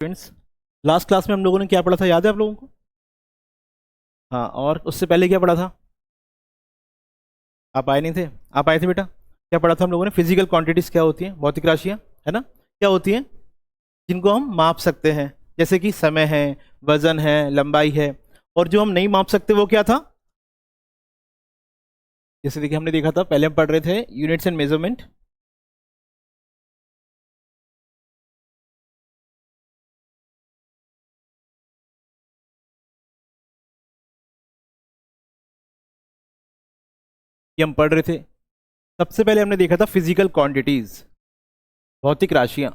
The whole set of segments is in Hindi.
फ्रेंड्स, लास्ट क्लास में हम लोगों ने क्या पढ़ा था, याद है आप लोगों को? हाँ, और उससे पहले क्या पढ़ा था? आप आए नहीं थे? आप आए थे बेटा? क्या पढ़ा था हम लोगों ने? फिजिकल क्वांटिटीज क्या होती हैं? भौतिक राशियाँ, है ना? क्या होती हैं जिनको हम माप सकते हैं? जैसे कि समय है, वजन है, लंबाई है। और जो हम नहीं माप सकते वो क्या था? जैसे देखिए, हमने देखा था, पहले हम पढ़ रहे थे यूनिट्स एंड मेजरमेंट। ये हम पढ़ रहे थे। सबसे पहले हमने देखा था फिजिकल क्वांटिटीज, भौतिक राशियां।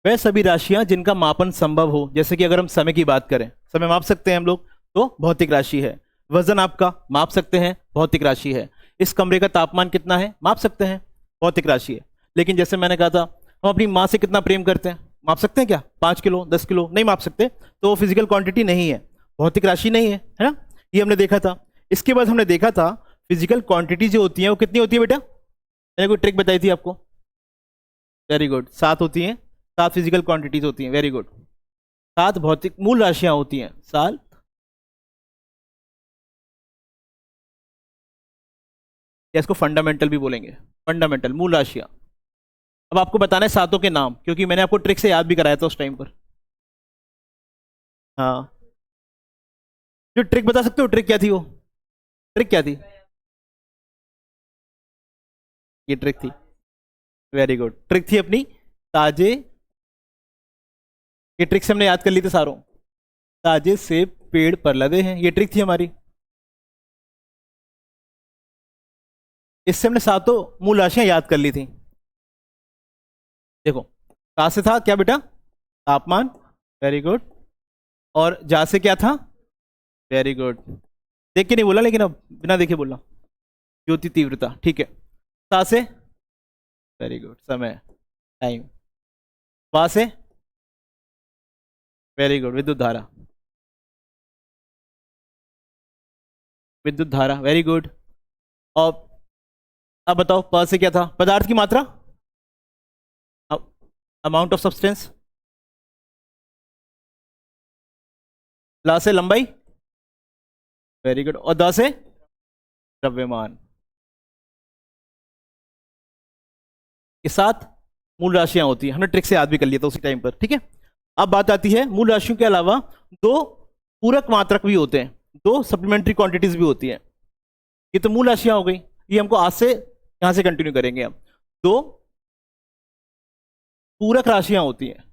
वह सभी राशियां जिनका मापन संभव हो। जैसे कि अगर हम समय की बात करें, समय माप सकते हैं हम लोग, तो भौतिक राशि है। वजन आपका माप सकते हैं, भौतिक राशि है। इस कमरे का तापमान कितना है, माप सकते हैं, भौतिक राशि है। लेकिन जैसे मैंने कहा था, हम अपनी माँ से कितना प्रेम करते हैं, माप सकते हैं क्या? 5 किलो, 10 किलो नहीं माप सकते, तो वो फिजिकल क्वांटिटी नहीं है, भौतिक राशि नहीं है ना? ये हमने देखा था। इसके बाद हमने देखा था फिजिकल क्वांटिटी जो होती है वो कितनी होती है बेटा? मैंने कोई ट्रिक बताई थी आपको? वेरी गुड, 7 होती हैं। 7 फिजिकल क्वांटिटीज होती हैं, वेरी गुड। 7 भौतिक मूल राशियां होती हैं, साल। या इसको फंडामेंटल भी बोलेंगे, फंडामेंटल मूल राशियां। अब आपको बताना है सातों के नाम, क्योंकि मैंने आपको ट्रिक से याद भी कराया था उस टाइम पर। हाँ, जो ट्रिक बता सकते हो, ट्रिक क्या थी वो? ट्रिक क्या थी? ये ट्रिक थी, वेरी गुड। ट्रिक थी अपनी ताजे। ये ट्रिक से हमने याद कर ली थी सारों। ताजे सेब पेड़ पर लदे हैं, ये ट्रिक थी हमारी। इससे हमने सातों मूल राशियां याद कर ली थी। देखो, ता से था क्या बेटा? तापमान, वेरी गुड। और जा से क्या था? Very good. देख के नहीं बोला, लेकिन अब बिना देखे बोला। ज्योति तीव्रता, ठीक है। सा से? वेरी गुड, समय, टाइम। वा से? वेरी गुड, विद्युत धारा। विद्युत धारा, वेरी गुड। और अब बताओ, प से क्या था? पदार्थ की मात्रा, अमाउंट ऑफ सब्सटेंस। ला से लंबाई, वेरी गुड। और द से द्रव्यमान। ये 7 मूल राशियां होती है, हमने ट्रिक से याद भी कर लिया था उसी टाइम पर, ठीक है। अब बात आती है, मूल राशियों के अलावा दो पूरक मात्रक भी होते हैं, दो सप्लीमेंट्री क्वांटिटीज भी होती हैं। ये तो मूल राशियां हो गई, ये हमको आज से यहां से कंटिन्यू करेंगे हम। दो पूरक राशियां होती हैं,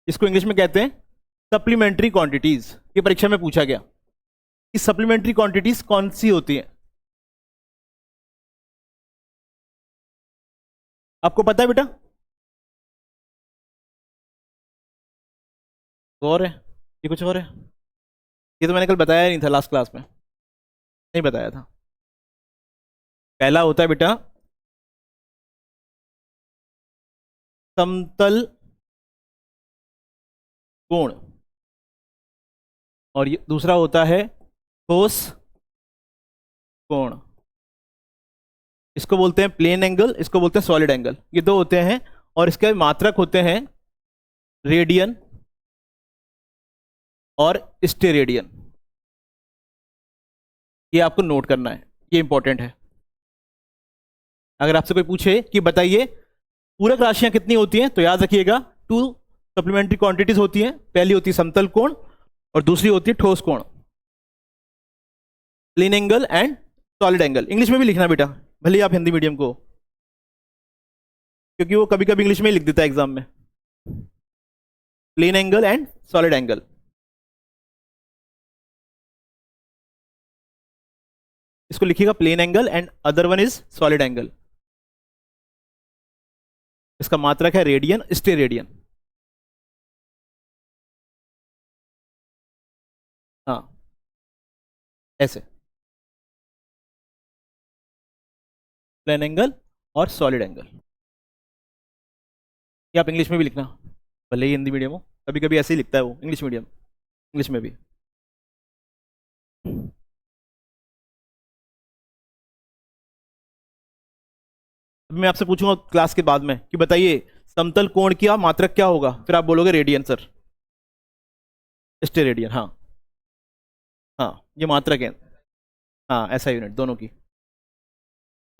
इसको इंग्लिश में कहते हैं सप्लीमेंट्री क्वांटिटीज। ये परीक्षा में पूछा गया कि सप्लीमेंट्री क्वांटिटीज कौन सी होती हैं। आपको पता है बेटा? और है, ये कुछ और है। ये तो मैंने कल बताया ही नहीं था लास्ट क्लास में, नहीं बताया था। पहला होता है बेटा समतल कोण, और ये दूसरा होता है ठोस कोण। इसको बोलते हैं प्लेन एंगल, इसको बोलते हैं सॉलिड एंगल, ये दो होते हैं। और इसके मात्रक होते हैं रेडियन और स्टेरेडियन। ये आपको नोट करना है, ये इंपॉर्टेंट है। अगर आपसे कोई पूछे कि बताइए पूरक राशियां कितनी होती हैं, तो याद रखिएगा 2 सप्लीमेंट्री क्वांटिटीज होती हैं। पहली होती है समतल कोण और दूसरी होती है ठोस कोण, plane angle and solid angle. English में भी लिखना बेटा, भले ही आप हिंदी मीडियम को, क्योंकि वो कभी कभी इंग्लिश में ही लिख देता है एग्जाम में। Plane angle and solid angle, इसको लिखिएगा plane angle and other one is solid angle. इसका मात्रक है रेडियन, स्टेरेडियन। हाँ, ऐसे प्लेन एंगल और सॉलिड एंगल। ये आप इंग्लिश में भी लिखना, भले ही हिंदी मीडियम हो, कभी कभी ऐसे ही लिखता है वो इंग्लिश मीडियम, इंग्लिश में भी। अभी मैं आपसे पूछूंगा क्लास के बाद में कि बताइए समतल कोण की मात्रक क्या होगा, फिर आप बोलोगे रेडियन सर, स्टेरेडियन। हाँ हाँ, ये मात्रक है। हाँ, ऐसा यूनिट दोनों की,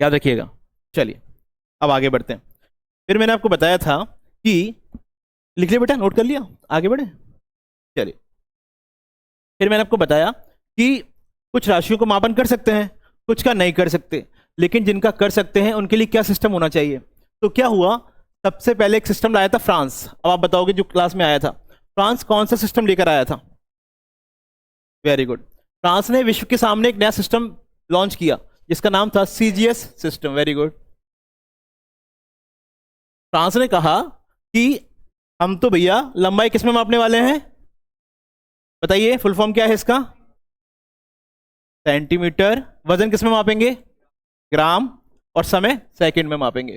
याद रखिएगा। चलिए अब आगे बढ़ते हैं। फिर मैंने आपको बताया था कि, लिख लिया बेटा, नोट कर लिया, आगे बढ़े। चलिए, फिर मैंने आपको बताया कि कुछ राशियों को मापन कर सकते हैं, कुछ का नहीं कर सकते, लेकिन जिनका कर सकते हैं उनके लिए क्या सिस्टम होना चाहिए। तो क्या हुआ, सबसे पहले एक सिस्टम लाया था फ्रांस। अब आप बताओगे जो क्लास में आया था, फ्रांस कौन सा सिस्टम लेकर आया था? Very good. फ्रांस ने विश्व के सामने एक नया सिस्टम लॉन्च किया जिसका नाम था CGS system. Very good. France ने कहा कि हम तो भैया लंबाई किस में मापने वाले हैं, बताइए फुल फॉर्म क्या है इसका? सेंटीमीटर। वजन किस में मापेंगे? ग्राम। और समय सेकंड में मापेंगे।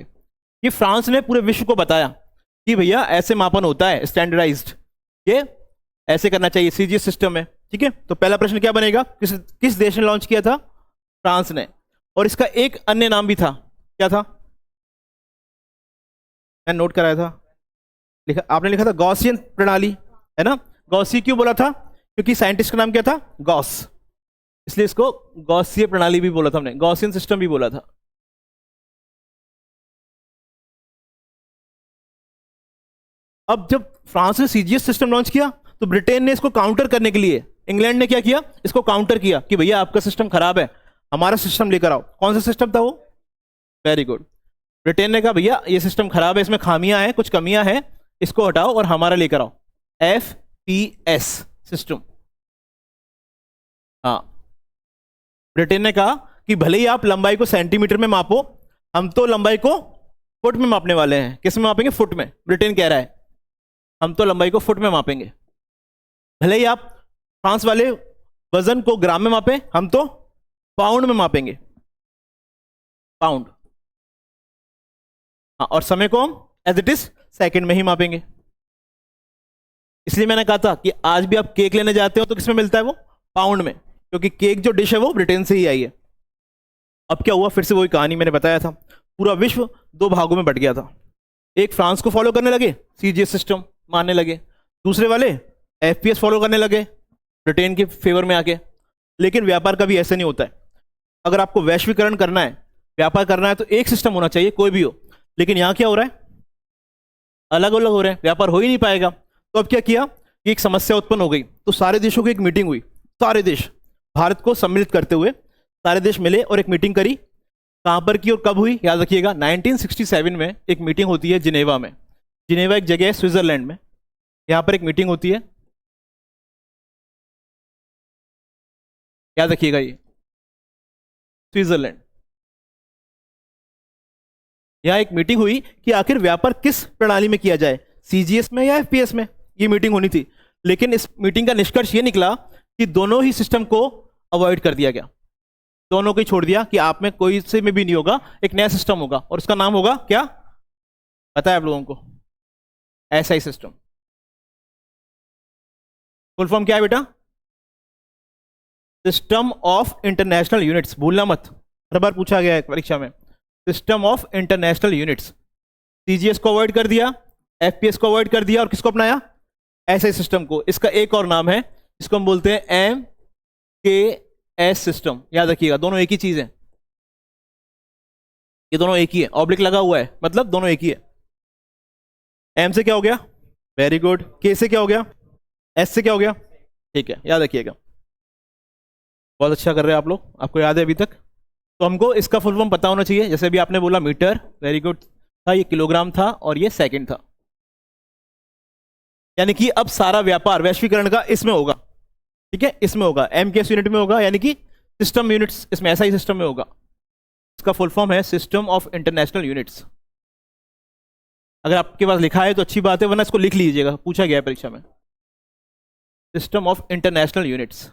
ये फ्रांस ने पूरे विश्व को बताया कि भैया ऐसे मापन होता है स्टैंडर्डाइज्ड, ये ऐसे करना चाहिए सीजीएस सिस्टम में। ठीक है, तो पहला प्रश्न क्या बनेगा, किस किस देश ने लॉन्च किया था? फ्रांस ने। और इसका एक अन्य नाम भी था, क्या था? मैं नोट कराया था, लिखा, आपने लिखा था गॉसियन प्रणाली, है ना। गॉसी क्यों बोला था? क्योंकि साइंटिस्ट का नाम क्या था? गॉस, इसलिए इसको गॉसीय प्रणाली भी बोला था हमने, गॉसियन सिस्टम भी बोला था। अब जब फ्रांस ने सीजीएस सिस्टम लॉन्च किया तो ब्रिटेन ने इसको काउंटर करने के लिए, इंग्लैंड ने क्या किया, इसको काउंटर किया कि भैया आपका सिस्टम खराब है, हमारा सिस्टम लेकर आओ। कौन सा सिस्टम था वो? Very good. ब्रिटेन ने कहा भैया ये सिस्टम खराब है, इसमें खामियां हैं, कुछ कमियां हैं, इसको हटाओ और हमारा लेकर आओ, एफपीएस सिस्टम। हाँ, ब्रिटेन ने कहा कि भले ही आप लंबाई को सेंटीमीटर में मापो, हम तो लंबाई को फुट में मापने वाले हैं। किस में मापेंगे? फुट में। ब्रिटेन कह रहा है हम तो लंबाई को फुट में मापेंगे। भले ही आप फ्रांस वाले वजन को ग्राम में मापें, हम तो पाउंड में मापेंगे, पाउंड। हाँ, और समय को हम एज इट इज सेकंड में ही मापेंगे। इसलिए मैंने कहा था कि आज भी आप केक लेने जाते हो तो किसमें मिलता है वो? पाउंड में, क्योंकि केक जो डिश है वो ब्रिटेन से ही आई है। अब क्या हुआ, फिर से वही कहानी मैंने बताया था, पूरा विश्व दो भागों में बट गया था। एक फ्रांस को फॉलो करने लगे, सीजीएस सिस्टम मानने लगे, दूसरे वाले एफपीएस फॉलो करने लगे ब्रिटेन के फेवर में आके। लेकिन व्यापार कभी ऐसे नहीं होता है, अगर आपको वैश्वीकरण करना है, व्यापार करना है, तो एक सिस्टम होना चाहिए, कोई भी हो। लेकिन यहाँ क्या हो रहा है, अलग अलग हो रहे हैं, व्यापार हो ही नहीं पाएगा। तो अब क्या किया कि एक समस्या उत्पन्न हो गई, तो सारे देशों की एक मीटिंग हुई, सारे देश, भारत को सम्मिलित करते हुए सारे देश मिले और एक मीटिंग करी। कहां पर की और कब हुई, याद रखिएगा, 1967 में एक मीटिंग होती है जिनेवा में। जिनेवा एक जगह है स्विट्जरलैंड में, यहां पर एक मीटिंग होती है, याद रखिएगा, ये स्विट्जरलैंड। यहां एक मीटिंग हुई कि आखिर व्यापार किस प्रणाली में किया जाए, सीजीएस में या एफपीएस में, ये मीटिंग होनी थी। लेकिन इस मीटिंग का निष्कर्ष ये निकला कि दोनों ही सिस्टम को अवॉइड कर दिया गया, दोनों को ही छोड़ दिया कि आप में कोई से में भी नहीं होगा, एक नया सिस्टम होगा और उसका नाम होगा क्या, पता है आप लोगों को? SI system. फुल फॉर्म क्या है बेटा? सिस्टम ऑफ इंटरनेशनल यूनिट्स, भूलना मत, हर बार पूछा गया है परीक्षा में, system of international units. CGS को अवॉइड कर दिया, एफपीएस को अवॉइड कर दिया, और किसको अपनाया? एसआई सिस्टम को। इसका एक और नाम है, इसको हम बोलते हैं एम के एस सिस्टम। याद रखिएगा, दोनों एक ही चीज है, ये दोनों एक ही है, ऑब्लिक लगा हुआ है, मतलब दोनों एक ही है। एम से क्या हो गया? Very good. के से क्या हो गया? एस से क्या हो गया? ठीक है, याद रखिएगा, बहुत अच्छा कर रहे हैं आप लोग, आपको याद है अभी तक। तो हमको इसका फुल फॉर्म पता होना चाहिए, जैसे अभी आपने बोला मीटर, वेरी गुड था, ये किलोग्राम था और ये सेकंड था। यानी कि अब सारा व्यापार वैश्वीकरण का इसमें होगा, ठीक है, इसमें होगा, एम के एस यूनिट में होगा, यानी कि सिस्टम यूनिट्स इसमें ऐसा ही सिस्टम में होगा। इसका फुल फॉर्म है सिस्टम ऑफ इंटरनेशनल यूनिट्स। अगर आपके पास लिखा है तो अच्छी बात है, वरना इसको लिख लीजिएगा, पूछा गया है परीक्षा में, सिस्टम ऑफ इंटरनेशनल यूनिट्स।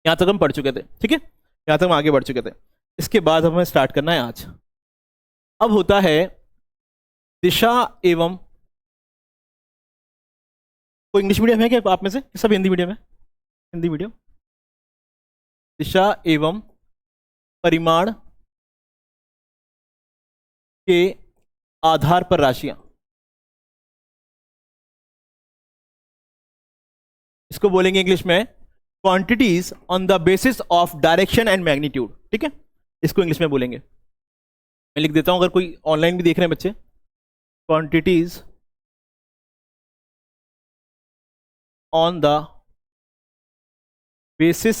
यहां तक हम पढ़ चुके थे, ठीक है, यहां तक हम आगे बढ़ चुके थे। इसके बाद हमें स्टार्ट करना है आज। अब होता है दिशा एवं, कोई इंग्लिश मीडियम है क्या आप में से? सब हिंदी मीडियम है? हिंदी मीडियम। दिशा एवं परिमाण के आधार पर राशियां, इसको बोलेंगे इंग्लिश में quantities on the basis of direction and magnitude. ठीक है, इसको इंग्लिश में बोलेंगे। मैं लिख देता हूं, अगर कोई ऑनलाइन भी देख रहे हैं बच्चे, quantities on the basis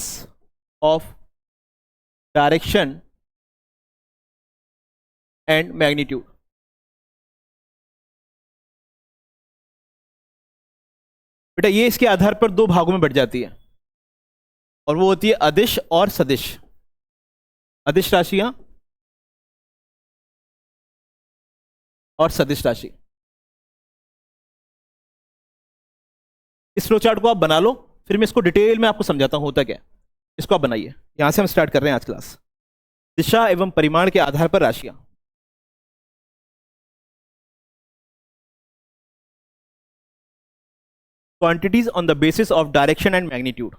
of direction and magnitude. बेटा ये इसके आधार पर दो भागों में बढ़ जाती है, और वो होती है अदिश और सदिश। अदिश राशियां और सदिश राशि। इस फ्लो चार्ट को आप बना लो, फिर मैं इसको डिटेल में आपको समझाता हूं होता क्या है। इसको आप बनाइए, यहां से हम स्टार्ट कर रहे हैं आज क्लास। दिशा एवं परिमाण के आधार पर राशियां। Quantities on the basis of direction and magnitude.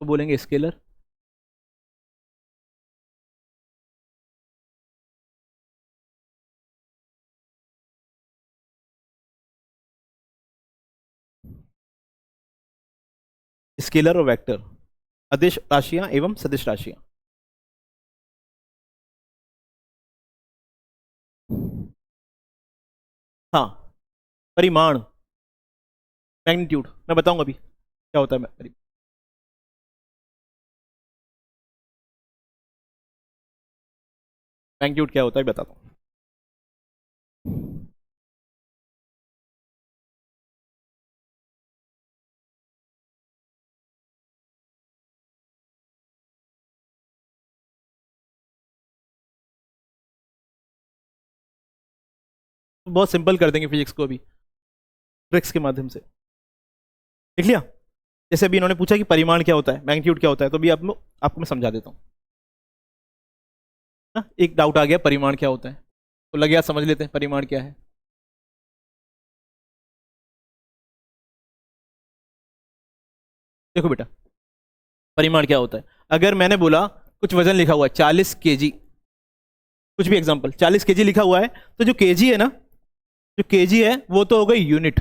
तो बोलेंगे स्केलर, स्केलर और वेक्टर, अदिश राशियां एवं सदिश राशियां। हाँ, परिमाण, मैग्नीट्यूड मैं बताऊंगा अभी क्या होता है। मैग्नीट्यूड क्या होता है बताता हूं। तो बहुत सिंपल कर देंगे फिजिक्स को अभी ट्रिक्स के माध्यम से। देख लिया, जैसे अभी इन्होंने पूछा कि परिमाण क्या होता है, मैग्नीट्यूड क्या होता है, तो अभी आपको मैं समझा देता हूँ ना। एक डाउट आ गया परिमाण क्या होता है, तो लगे यार समझ लेते हैं परिमाण क्या है। देखो बेटा, परिमाण क्या होता है। अगर मैंने बोला कुछ वजन लिखा हुआ है 40 kg, कुछ भी एग्जांपल 40 kg लिखा हुआ है, तो जो केजी है ना, जो केजी है वो तो हो गई यूनिट,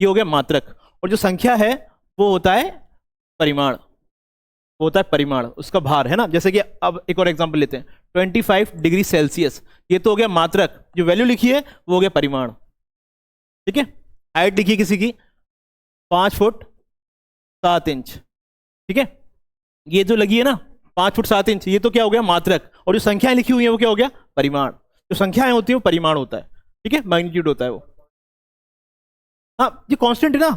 ये हो गया मात्रक, और जो संख्या है वो होता है परिमाण, वो होता है परिमाण, उसका भार है ना। जैसे कि अब एक और एग्जांपल लेते हैं, 25 डिग्री सेल्सियस, ये तो हो गया मात्रक, जो वैल्यू लिखी है वो हो गया परिमाण। ठीक है, हाइट लिखी किसी की 5 फुट 7 इंच, ठीक है, ये जो लगी है ना 5 फुट 7 इंच, ये तो क्या हो गया मात्रक, और जो संख्याएं लिखी हुई है वो क्या हो गया परिमाण। जो संख्याएं होती है वो परिमाण होता है, ठीक है, मैग्नीट्यूड होता है वो। हाँ, ये कांस्टेंट है ना,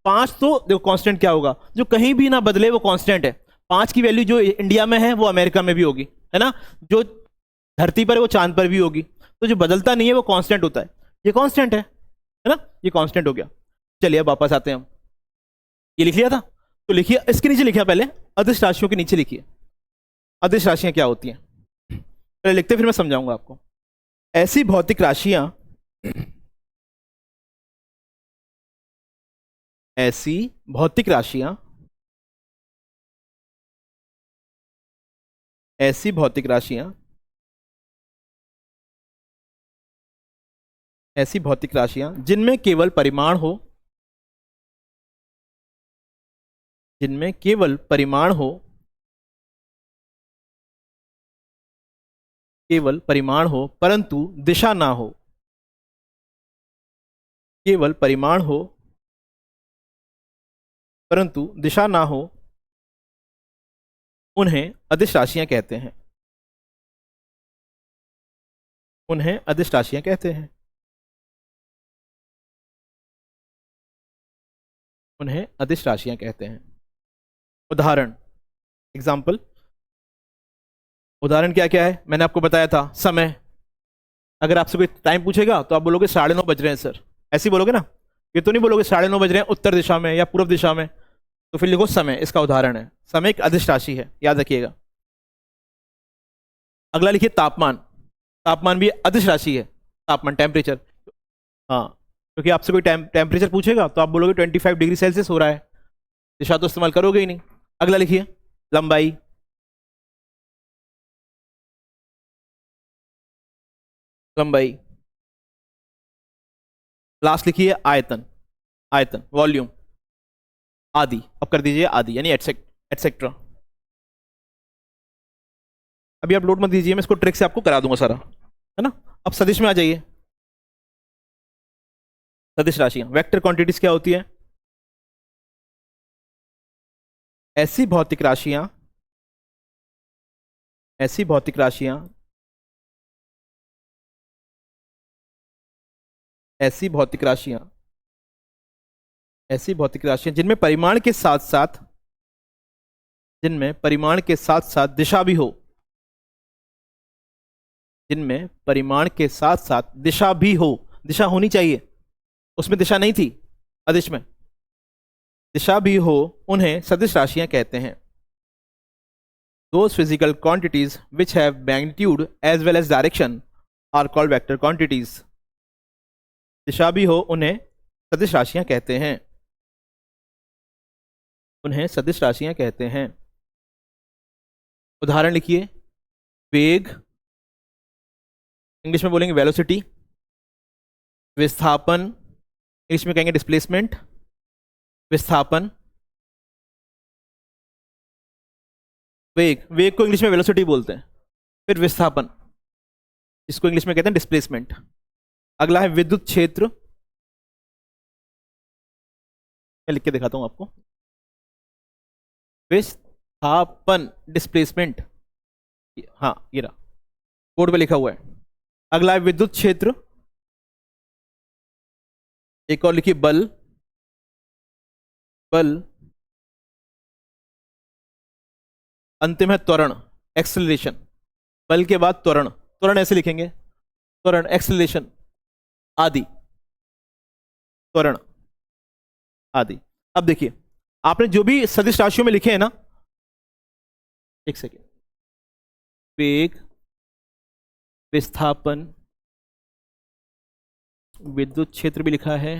5 तो देखो कांस्टेंट क्या होगा, जो कहीं भी ना बदले वो कांस्टेंट है। 5 की वैल्यू जो इंडिया में है वो अमेरिका में भी होगी, है ना, जो धरती पर है वो चांद पर भी होगी, तो जो बदलता नहीं है वो कांस्टेंट होता है, ये कांस्टेंट है ना, ये कांस्टेंट हो गया। चलिए अब वापस आते हैं हम, ये लिख लिया था, तो लिखिए इसके नीचे लिखिए, पहले अदिश राशियों के नीचे लिखिए अदिश राशियां क्या होती हैं, पहले लिखते फिर मैं समझाऊंगा आपको। ऐसी भौतिक राशियां, ऐसी भौतिक राशियां, ऐसी भौतिक राशियां, ऐसी भौतिक राशियां जिनमें केवल परिमाण हो, जिनमें केवल परिमाण हो, केवल परिमाण हो परंतु दिशा ना हो, केवल परिमाण हो परंतु दिशा ना हो, उन्हें अदिश राशियां कहते हैं, उन्हें अदिश राशियां कहते हैं, उन्हें अदिश राशियां कहते हैं। उदाहरण, एग्जाम्पल, उदाहरण क्या क्या है मैंने आपको बताया था। समय, अगर आपसे कोई टाइम पूछेगा तो आप बोलोगे 9:30 बज रहे हैं सर, ऐसे ही बोलोगे ना, ये तो नहीं बोलोगे 9:30 बज रहे हैं उत्तर दिशा में या पूर्व दिशा में, तो फिर लिखो समय, इसका उदाहरण है। समय एक अदिश राशि है, याद रखिएगा। अगला लिखिए तापमान। तापमान भी अदिश राशि है, तापमान टेम्परेचर। हाँ, क्योंकि आपसे कोई टेम्परेचर पूछेगा तो आप बोलोगे 25 डिग्री सेल्सियस हो रहा है, दिशा तो इस्तेमाल करोगे ही नहीं। अगला लिखिए लंबाई। लंबाई। लास्ट लिखिए आयतन। आयतन, वॉल्यूम, आदि। अब कर दीजिए आदि यानी एटसेट्रा। अभी आप लोड मत दीजिए, मैं इसको ट्रिक से आपको करा दूंगा सारा, है ना। अब सदिश में आ जाइए। सदिश राशियां, वेक्टर क्वांटिटीज क्या होती है? ऐसी भौतिक राशियां, ऐसी भौतिक राशियां, ऐसी भौतिक राशियां, ऐसी भौतिक राशियां जिनमें परिमाण के साथ साथ, जिनमें परिमाण के साथ साथ दिशा भी हो, जिनमें परिमाण के साथ साथ दिशा भी हो। दिशा होनी चाहिए, उसमें दिशा नहीं थी अदिश में, दिशा भी हो, उन्हें सदिश राशियां कहते हैं। Those physical quantities which have magnitude as well as direction are called vector quantities. दिशा भी हो, उन्हें सदिश राशियां कहते हैं, उन्हें सदिश राशियां कहते हैं। उदाहरण लिखिए। वेग, इंग्लिश में बोलेंगे वेलोसिटी। विस्थापन, इंग्लिश में कहेंगे डिस्प्लेसमेंट। विस्थापन। वेग, वेग को इंग्लिश में वेलोसिटी बोलते हैं। फिर विस्थापन, इसको इंग्लिश में कहते हैं डिस्प्लेसमेंट। अगला है विद्युत क्षेत्र। मैं लिख के दिखाता हूं आपको। विस्थापन, डिस्प्लेसमेंट, हाँ ये रहा, बोर्ड पे लिखा हुआ है। अगला है विद्युत क्षेत्र। एक और लिखिए बल। बल। अंतिम है त्वरण, एक्सेलरेशन। बल के बाद त्वरण, त्वरण ऐसे लिखेंगे, त्वरण, एक्सेलरेशन, आदि, त्वरण, आदि। अब देखिए, आपने जो भी सदिश राशियों में लिखे हैं ना, एक सेकेंड, वेग, विस्थापन, विद्युत क्षेत्र भी लिखा है,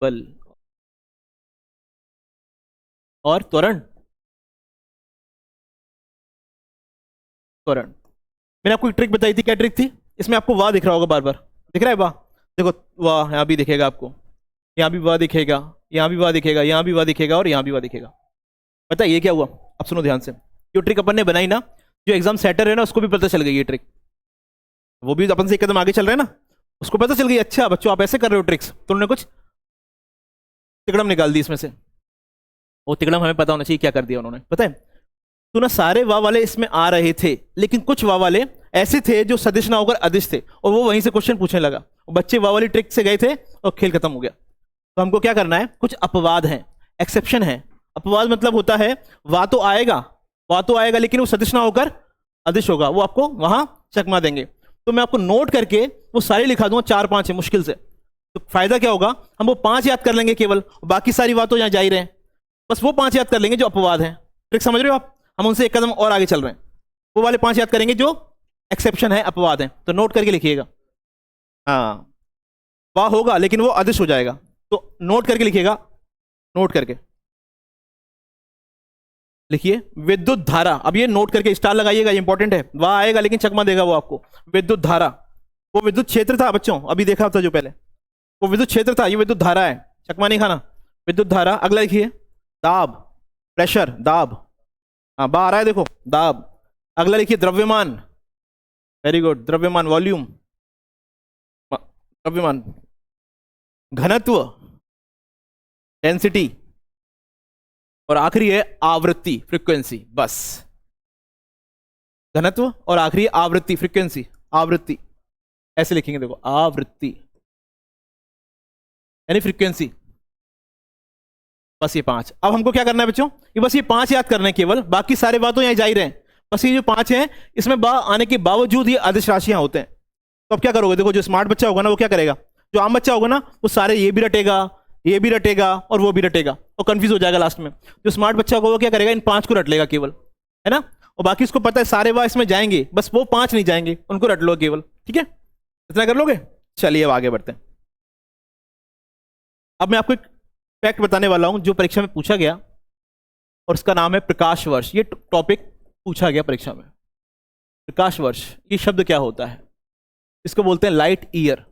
बल और त्वरण। त्वरण, मैंने आपको एक ट्रिक बताई थी, क्या ट्रिक थी? इसमें आपको वाह दिख रहा होगा बार बार, दिख रहा है वाह? देखो वाह यहां भी दिखेगा आपको, यहां भी वाह दिखेगा, यहां भी वाह दिखेगा, यहां भी वाह दिखेगा और यहां भी वाह दिखेगा। पता है ये क्या हुआ? अब सुनो ध्यान से, जो ट्रिक अपन ने बनाई ना, जो एग्जाम सेटर है ना उसको भी पता चल गई ये ट्रिक, वो भी अपन से एक कदम आगे चल रहे हैं ना, उसको पता चल गई अच्छा बच्चों आप ऐसे कर रहे हो ट्रिक्स, तो उन्होंने कुछ तिकड़म निकाल दी इसमें से। वो तिकड़म हमें पता होना चाहिए क्या कर दिया उन्होंने, पता है? तो ना सारे वाह वाले इसमें आ रहे थे, लेकिन कुछ वाह वाले ऐसे थे जो सदिश ना होकर अदिश थे, और वो वहीं से क्वेश्चन पूछने लगा, बच्चे वाह वाली ट्रिक से गए थे और खेल खत्म हो गया। तो हमको क्या करना है, कुछ अपवाद हैं, एक्सेप्शन है। अपवाद मतलब होता है वाह तो आएगा, वाह तो आएगा लेकिन वो सदिश ना होकर अदिश होगा, वो आपको वहां चकमा देंगे। तो मैं आपको नोट करके वो सारे लिखा दूंगा, 4-5 है मुश्किल से। तो फायदा क्या होगा, हम वो 5 याद कर लेंगे केवल, बाकी सारी बात तो यहाँ जा ही रहे हैं, बस वो 5 याद कर लेंगे जो अपवाद हैं। ट्रिक समझ रहे हो आप? हम उनसे एक कदम और आगे चल रहे हैं, वो वाले 5 याद करेंगे जो एक्सेप्शन है, अपवाद है। तो नोट करके लिखिएगा। हाँ, वाह होगा लेकिन वो अदिश हो जाएगा, तो नोट करके लिखिएगा, नोट करके लिखिए। विद्युत धारा, अब ये नोट करके स्टार लगाइएगा, ये इंपॉर्टेंट है। वाह आएगा लेकिन चकमा देगा वो आपको। विद्युत धारा, वो विद्युत क्षेत्र था बच्चों, अभी देखा था जो पहले, वो विद्युत क्षेत्र था, ये विद्युत धारा है, चकमा नहीं खाना। विद्युत धारा। अगला लिखिए दाब, प्रेशर, दाब, हाँ बा आ रहा है देखो, दाब। अगला लिखिए द्रव्यमान, वेरी गुड, द्रव्यमान, वॉल्यूम, द्रव्यमान। घनत्व, डेंसिटी, और आखिरी है आवृत्ति, फ्रीक्वेंसी। बस घनत्व और आखिरी आवृत्ति, फ्रीक्वेंसी, आवृत्ति, ऐसे लिखेंगे देखो, आवृत्ति यानी फ्रीक्वेंसी। बस ये 5। अब हमको क्या करना है बच्चों, ये बस ये 5 याद करना है केवल, बाकी सारे बातों यहां जा ही रहे हैं। बस ये जो 5 हैं इसमें बा आने के बावजूद ये अदिश राशियां होते हैं। तो अब क्या करोगे, देखो जो स्मार्ट बच्चा होगा ना वो क्या करेगा, जो आम बच्चा होगा ना वो सारे ये भी रटेगा, ये भी रटेगा और वो भी रटेगा और कंफ्यूज हो जाएगा लास्ट में। जो स्मार्ट बच्चा होगा वो क्या करेगा, इन 5 को रट लेगा केवल, है ना। और बाकी इसको पता है सारे वाह इसमें जाएंगे, बस वो 5 नहीं जाएंगे, उनको रट लो केवल, ठीक है, इतना कर लोगे। चलिए अब आगे बढ़ते हैं। अब मैं आपको एक फैक्ट बताने वाला हूं जो परीक्षा में पूछा गया, और उसका नाम है प्रकाश वर्ष। ये टॉपिक पूछा गया परीक्षा में। प्रकाश वर्ष, ये शब्द क्या होता है? इसको बोलते हैं लाइट ईयर।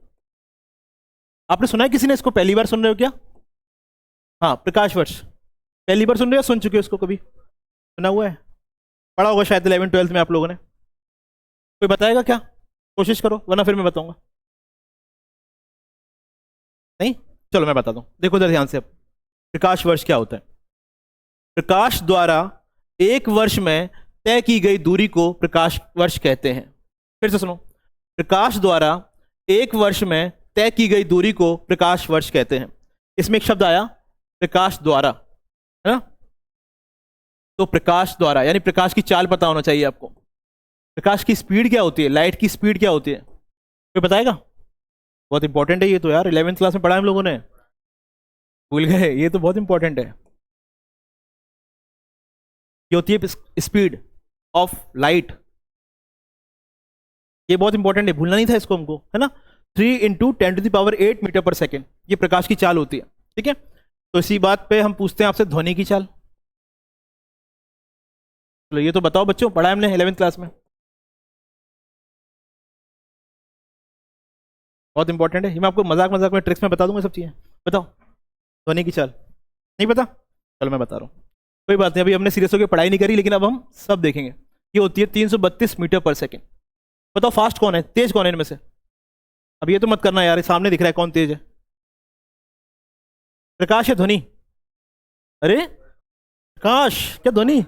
आपने सुना है किसी ने इसको? पहली बार सुन रहे हो क्या? हाँ, प्रकाश वर्ष पहली बार सुन रहे हो, सुन चुके हो इसको? कभी सुना हुआ है? पढ़ा होगा शायद 11th-12th में आप लोगों ने। कोई बताएगा क्या? कोशिश करो, वरना फिर मैं बताऊंगा। नहीं, चलो मैं बताता हूं, देखो जरा ध्यान से। अब प्रकाश वर्ष क्या होता है? प्रकाश द्वारा एक वर्ष में तय की गई दूरी को प्रकाश वर्ष कहते हैं। फिर से सुनो, प्रकाश द्वारा एक वर्ष में तय की गई दूरी को प्रकाश वर्ष कहते हैं। इसमें एक शब्द आया प्रकाश द्वारा, है ना। तो प्रकाश द्वारा यानी प्रकाश की चाल पता होना चाहिए आपको। प्रकाश की स्पीड क्या होती है? लाइट की स्पीड क्या होती है? कोई बताएगा? बहुत इंपॉर्टेंट है ये तो यार, 11th क्लास में पढ़ा हम लोगों ने, भूल गए? ये तो बहुत इंपॉर्टेंट है। ये होती है स्पीड ऑफ लाइट। ये बहुत इंपॉर्टेंट है, भूलना नहीं था इसको हमको, है ना। 3 × 10⁸ मीटर पर सेकेंड ये प्रकाश की चाल होती है, ठीक है। तो इसी बात पे हम पूछते हैं आपसे ध्वनि की चाल। चलो ये तो बताओ बच्चों, पढ़ा है हमने 11th क्लास में, बहुत इंपॉर्टेंट है ये। मैं आपको मजाक मजाक में ट्रिक्स में बता दूंगा सब चीजें। बताओ ध्वनि की चाल, नहीं पता? चलो मैं बता रहा हूँ, कोई बात नहीं, अभी हमने सीरियस होकर पढ़ाई नहीं करी, लेकिन अब हम सब देखेंगे। ये होती है 332 मीटर पर सेकेंड। बताओ फास्ट कौन है, तेज कौन है इनमें से? अब ये तो मत करना यार, ये सामने दिख रहा है कौन तेज है। प्रकाश है ध्वनि? अरे प्रकाश क्या ध्वनि?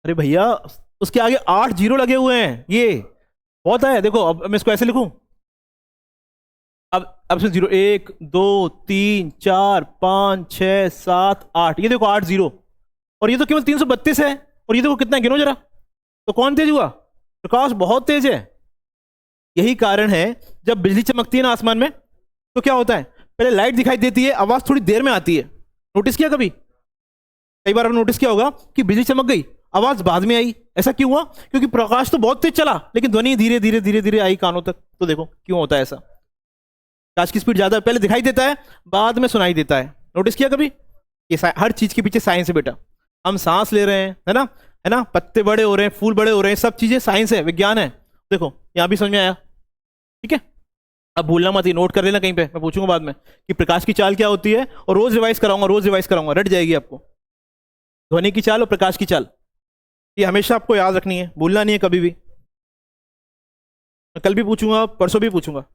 अरे भैया उसके आगे 8 जीरो लगे हुए हैं, ये बहुत है। देखो अब मैं इसको ऐसे लिखूं, अब इसमें 0 1 2 3 4 5 6 7 8, ये देखो 8 जीरो, और ये तो केवल 332 है, और ये देखो कितना, गिनो जरा। तो कौन तेज हुआ? प्रकाश बहुत तेज है। यही कारण है जब बिजली चमकती है ना आसमान में, तो क्या होता है, पहले लाइट दिखाई देती है, आवाज थोड़ी देर में आती है। नोटिस किया कभी? कई बार आपने नोटिस किया होगा कि बिजली चमक गई, आवाज बाद में आई। ऐसा क्यों हुआ? क्योंकि प्रकाश तो बहुत तेज चला, लेकिन ध्वनि धीरे धीरे धीरे धीरे आई कानों तक। तो देखो क्यों होता है ऐसा। प्रकाश की स्पीड ज्यादा पहले दिखाई देता है, बाद में सुनाई देता है। नोटिस किया कभी? ये हर चीज के पीछे साइंस है बेटा। हम सांस ले रहे हैं, है ना, पत्ते बड़े हो रहे हैं, फूल बड़े हो रहे हैं, सब चीजें साइंस है, विज्ञान है। देखो यहां भी समझ में आया, ठीक है। अब भूलना मत, ये नोट कर लेना कहीं पे, मैं पूछूंगा बाद में कि प्रकाश की चाल क्या होती है, और रोज रिवाइज कराऊंगा, रोज रिवाइज कराऊंगा, रट जाएगी आपको। ध्वनि की चाल और प्रकाश की चाल, ये हमेशा आपको याद रखनी है, भूलना नहीं है कभी भी। मैं कल भी पूछूंगा, परसों भी पूछूंगा।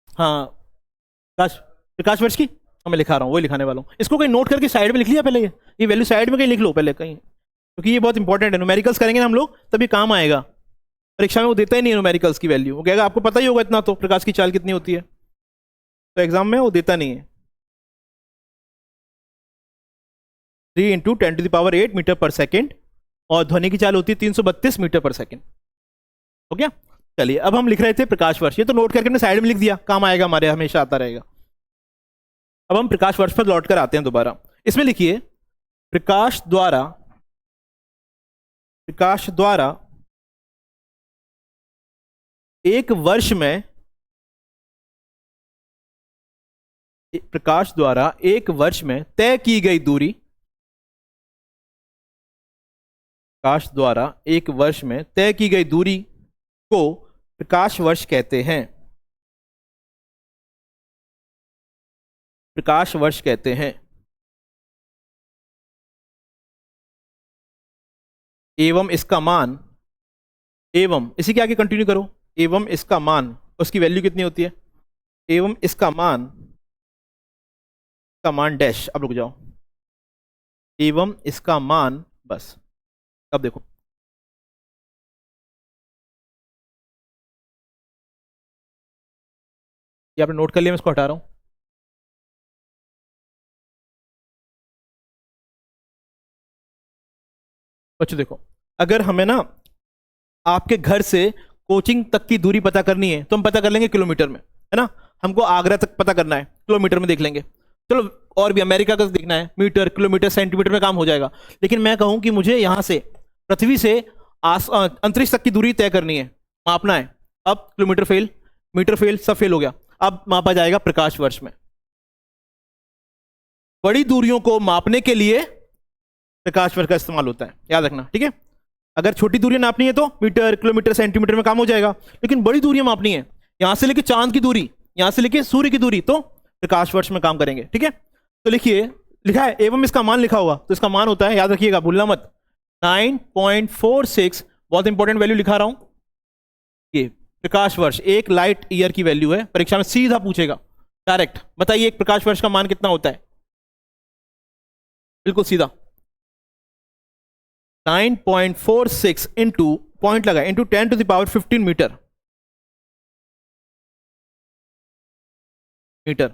हाँ, प्रकाश प्रकाश वर्ष की, मैं लिखा रहा हूँ, वही लिखाने वाला हूँ। इसको कहीं नोट करके साइड में लिख लिया पहले, ये वैल्यू साइड में कहीं लिख लो पहले कहीं, क्योंकि ये बहुत इंपॉर्टेंट है। न्यूमेरिकल्स करेंगे ना हम लोग, तभी काम आएगा। परीक्षा में वो देता ही नहीं है न्यूमेरिकल्स की वैल्यू, वो कहेगा आपको पता ही होगा इतना, तो प्रकाश की चाल कितनी होती है, तो एग्जाम में वो देता नहीं है। 3 × 10⁸ मीटर पर सेकेंड, और ध्वनि की चाल होती है 332 मीटर पर सेकेंड। हो गया? चलिए अब हम लिख रहे थे प्रकाश वर्ष, ये तो नोट करके हमने साइड में लिख दिया, काम आएगा हमारे, हमेशा आता रहेगा। अब हम प्रकाश वर्ष पर लौट कर आते हैं दोबारा। इसमें लिखिए प्रकाश द्वारा एक वर्ष में, प्रकाश द्वारा एक वर्ष में तय की गई दूरी, प्रकाश द्वारा एक वर्ष में तय की गई दूरी को प्रकाश वर्ष कहते हैं। प्रकाश वर्ष कहते हैं। एवं इसका मान, एवं इसी के आगे कंटिन्यू करो, एवं इसका मान, उसकी वैल्यू कितनी होती है? एवं इसका मान, का मान डैश, अब रुक जाओ, एवं इसका मान, बस। अब देखो ये आपने नोट कर लिया, मैं इसको हटा रहा हूं। बच्चों देखो, अगर हमें ना आपके घर से कोचिंग तक की दूरी पता करनी है तो हम पता कर लेंगे किलोमीटर में, है ना। हमको आगरा तक पता करना है, किलोमीटर में देख लेंगे। चलो, और भी अमेरिका का देखना है, मीटर, किलोमीटर, सेंटीमीटर में काम हो जाएगा। लेकिन मैं कहूं कि मुझे यहां से पृथ्वी से अंतरिक्ष तक की दूरी तय करनी है, मापना है। अब किलोमीटर फेल, मीटर फेल, सब फेल हो गया। अब मापा जाएगा प्रकाश वर्ष में। बड़ी दूरियों को मापने के लिए प्रकाश वर्ष का इस्तेमाल होता है, याद रखना, ठीक है। अगर छोटी दूरी नापनी है तो मीटर, किलोमीटर, सेंटीमीटर में काम हो जाएगा। लेकिन बड़ी दूरियां मापनी है, यहां से लेके चांद की दूरी, यहां से लेके सूर्य की दूरी, तो प्रकाश वर्ष में काम करेंगे, ठीक है। तो लिखिए, लिखा है एवं इसका मान लिखा हुआ, तो इसका मान होता है, याद रखिएगा, भूलना मत, 9.46। बहुत इंपॉर्टेंट वैल्यू लिखा रहा हूं, ये प्रकाश वर्ष एक लाइट ईयर की वैल्यू है। परीक्षा में सीधा पूछेगा डायरेक्ट, बताइए एक प्रकाश वर्ष का मान कितना होता है, बिल्कुल सीधा 9.46 इंटू, पॉइंट लगा, इंटू 10⁻15 मीटर, मीटर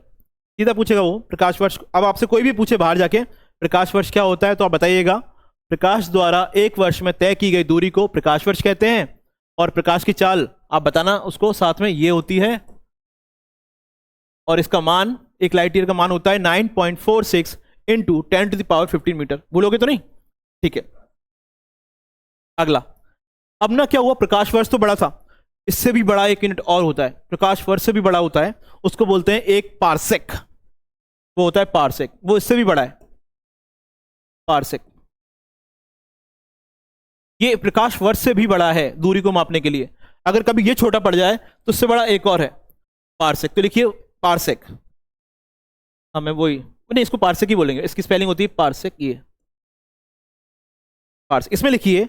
सीधा पूछेगा वो प्रकाश वर्ष। अब आपसे कोई भी पूछे बाहर जाके प्रकाश वर्ष क्या होता है, तो आप बताइएगा प्रकाश द्वारा एक वर्ष में तय की गई दूरी को प्रकाश वर्ष कहते हैं। और प्रकाश की चाल आप बताना उसको साथ में, ये होती है, और इसका मान, एक लाइट ईयर का मान होता है 9.46 इंटू 10⁻15 मीटर। भूलोगे तो नहीं, ठीक है। अगला, अब ना क्या हुआ, प्रकाश वर्ष तो बड़ा था, इससे भी बड़ा एक यूनिट और होता है, प्रकाश वर्ष से भी बड़ा होता है, उसको बोलते हैं एक पारसेक। वो होता है पारसेक, वो इससे भी बड़ा है, पारसेक। ये प्रकाश वर्ष से भी बड़ा है दूरी को मापने के लिए। अगर कभी ये छोटा पड़ जाए तो उससे बड़ा एक और है, पारसेक। तो लिखिए पारसेक, हमें वही नहीं, इसको पारसेक ही बोलेंगे, इसकी स्पेलिंग होती है पारसेक, ये पारसेक। इसमें लिखिए,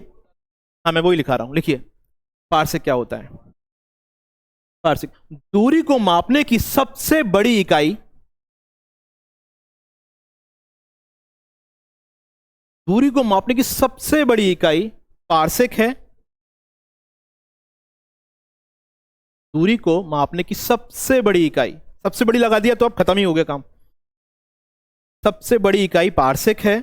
हाँ मैं वही लिखा रहा हूं, लिखिए पारसेक क्या होता है। पारसेक दूरी को मापने की सबसे बड़ी इकाई, दूरी को मापने की सबसे बड़ी इकाई पारसेक है। दूरी को मापने की सबसे बड़ी इकाई, सबसे बड़ी लगा दिया तो अब खत्म ही हो गया काम। सबसे बड़ी इकाई पारसेक है,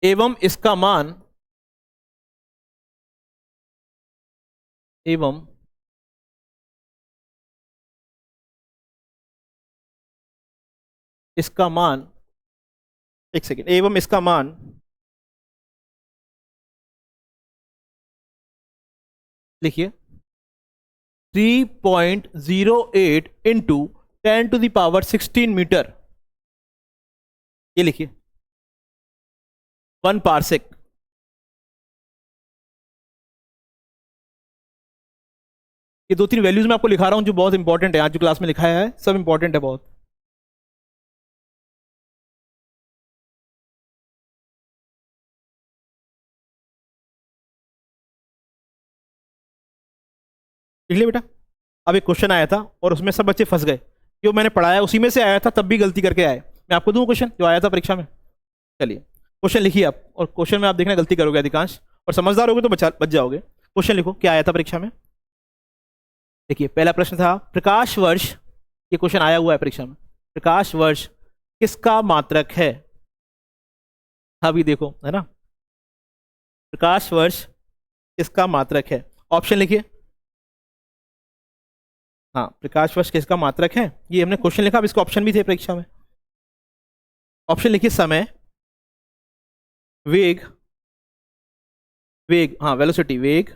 एवं इसका मान, एवं इसका मान, एक सेकेंड, एवं इसका मान लिखिए 3.08 इंटू 10⁻16 मीटर, ये लिखिए 1 पारसेक। ये 2-3 वैल्यूज मैं आपको लिखा रहा हूं जो बहुत इंपॉर्टेंट है, आज जो क्लास में लिखा है सब इंपॉर्टेंट है बहुत। लिख लिया बेटा। अब एक क्वेश्चन आया था और उसमें सब बच्चे फंस गए, जो मैंने पढ़ाया उसी में से आया था, तब भी गलती करके आए। मैं आपको दूं क्वेश्चन जो आया था परीक्षा में, चलिए क्वेश्चन लिखिए आप, और क्वेश्चन में आप देखना गलती करोगे अधिकांश, और समझदार होगे तो बच जाओगे। क्वेश्चन लिखो, क्या आया था परीक्षा में। देखिए पहला प्रश्न था प्रकाश वर्ष, ये क्वेश्चन आया हुआ है परीक्षा में, प्रकाश वर्ष किसका मात्रक है। अभी देखो, है ना, प्रकाश वर्ष किसका मात्रक है, ऑप्शन लिखिए। हाँ, प्रकाश वर्ष किसका मात्रक है, ये हमने क्वेश्चन लिखा, अब इसके ऑप्शन भी थे परीक्षा में। ऑप्शन लिखिए, समय, वेग, वेग, हाँ वेलोसिटी, वेग,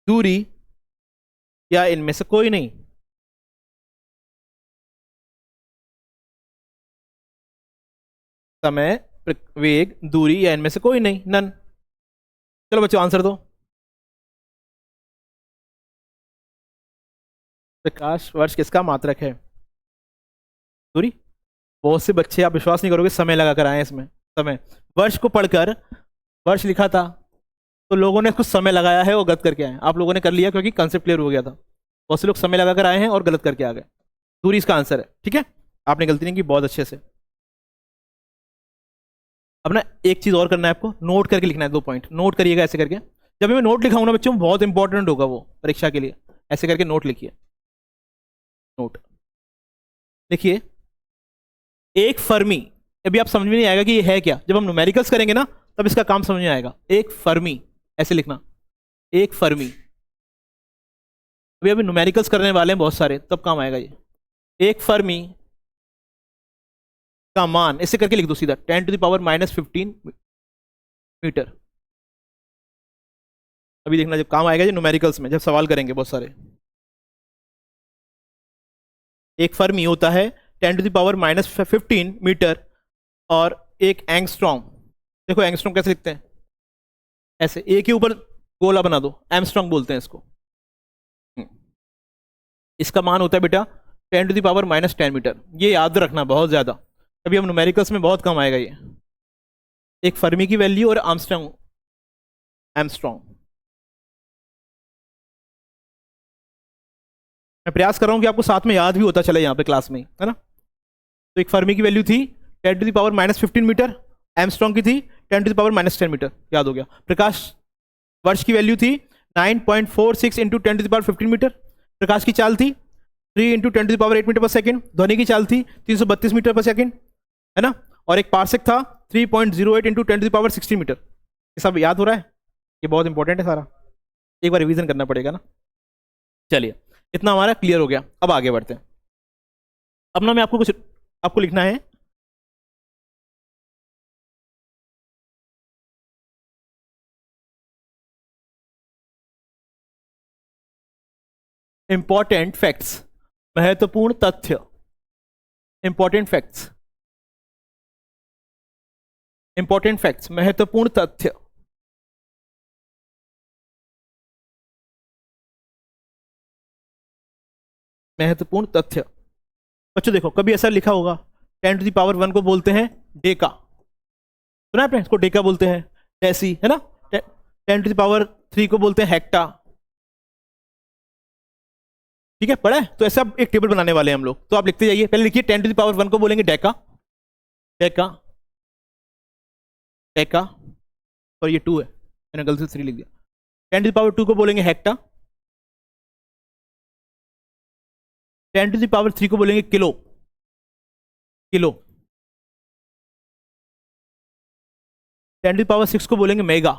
दूरी, या इनमें से कोई नहीं। समय, वेग, दूरी, या इनमें से कोई नहीं, नन। चलो बच्चों आंसर दो। प्रकाश वर्ष किसका मात्रक है, दूरी। बहुत से बच्चे, आप विश्वास नहीं करोगे, समय लगा कर आए हैं इसमें। समय, वर्ष को पढ़कर वर्ष लिखा था तो लोगों ने कुछ समय लगाया है और गलत करके आए हैं। आप लोगों ने कर लिया क्योंकि कंसेप्ट क्लियर हो गया था। बहुत से लोग समय लगा कर आए हैं और गलत करके आ गए। दूरी इसका आंसर है, ठीक है, आपने गलती नहीं की, बहुत अच्छे से। अब ना एक चीज और करना है आपको, नोट करके लिखना है, 2 पॉइंट नोट करिएगा ऐसे करके। जब मैं नोट लिखाऊंगा ना बच्चों, बहुत इंपॉर्टेंट होगा वो परीक्षा के लिए, ऐसे करके नोट लिखिए। नोट लिखिए, एक फर्मी, अभी आप समझ में नहीं आएगा कि ये है क्या, जब हम न्यूमेरिकल्स करेंगे ना तब इसका काम समझ में आएगा। एक फर्मी, ऐसे लिखना, एक फर्मी। अभी अभी न्यूमेरिकल्स करने वाले हैं बहुत सारे, तब काम आएगा ये। एक फर्मी का मान, ऐसे करके लिख दो सीधा, 10⁻⁻15 मीटर। अभी देखना जब काम आएगा ये न्यूमेरिकल्स में, जब सवाल करेंगे बहुत सारे। एक फर्मी होता है 10⁻⁻15 मीटर, और एक एंगस्ट्रॉम, देखो एंगस्ट्रॉम कैसे लिखते हैं, ऐसे ए के ऊपर गोला बना दो, एमस्ट्रॉन्ग बोलते हैं इसको। इसका मान होता है बेटा 10⁻⁻10 मीटर। ये याद रखना बहुत ज्यादा, अभी हम न्यूमेरिकल्स में बहुत कम आएगा ये। एक फर्मी की वैल्यू और आर्मस्ट्रॉन्ग, एमस्ट्रॉन्ग। मैं प्रयास कर रहा हूं कि आपको साथ में याद भी होता चले यहाँ पे क्लास में, है ना। तो एक फर्मी की वैल्यू थी 10⁻⁻15 मीटर, एमस्ट्रॉन्ग की थी 10⁻⁻10 मीटर, याद हो गया। प्रकाश वर्ष की वैल्यू थी 9.46 इंटू 10⁻15 मीटर। प्रकाश की चाल थी 3 इंटू 10⁸ मीटर पर सेकेंड। ध्वनि की चाल थी 332 मीटर पर सेकेंड, है ना। और एक पार्सेक था 3.08 इंटू 10⁻16 मीटर। ये सब याद हो रहा है? ये बहुत इंपॉर्टेंट है सारा, एक बार रिवीजन करना पड़ेगा ना। चलिए, इतना हमारा क्लियर हो गया। अब आगे बढ़ते हैं। अब ना मैं आपको कुछ आपको लिखना है, इंपॉर्टेंट फैक्ट्स, महत्वपूर्ण तथ्य। इंपॉर्टेंट फैक्ट्स, इंपॉर्टेंट फैक्ट्स, महत्वपूर्ण तथ्य। महत्वपूर्ण तथ्य। बच्चों देखो, कभी ऐसा लिखा होगा 10⁻1 को बोलते हैं डेका, सुना आपने, इसको डेका बोलते हैं, डेसी, है ना। 10⁻3 को बोलते हैं हेक्टा, ठीक है, पढ़ा है। तो ऐसा एक टेबल बनाने वाले हैं हम लोग, तो आप लिखते जाइए। पहले लिखिए 10⁻1 को बोलेंगे डेका, डेका, डेका, और ये 2 है, मैंने गलती से 3 लिख दिया। 10⁻2 को बोलेंगे हेक्टा, 10⁻3 को बोलेंगे किलो, किलो। 10⁻6 को बोलेंगे मेगा,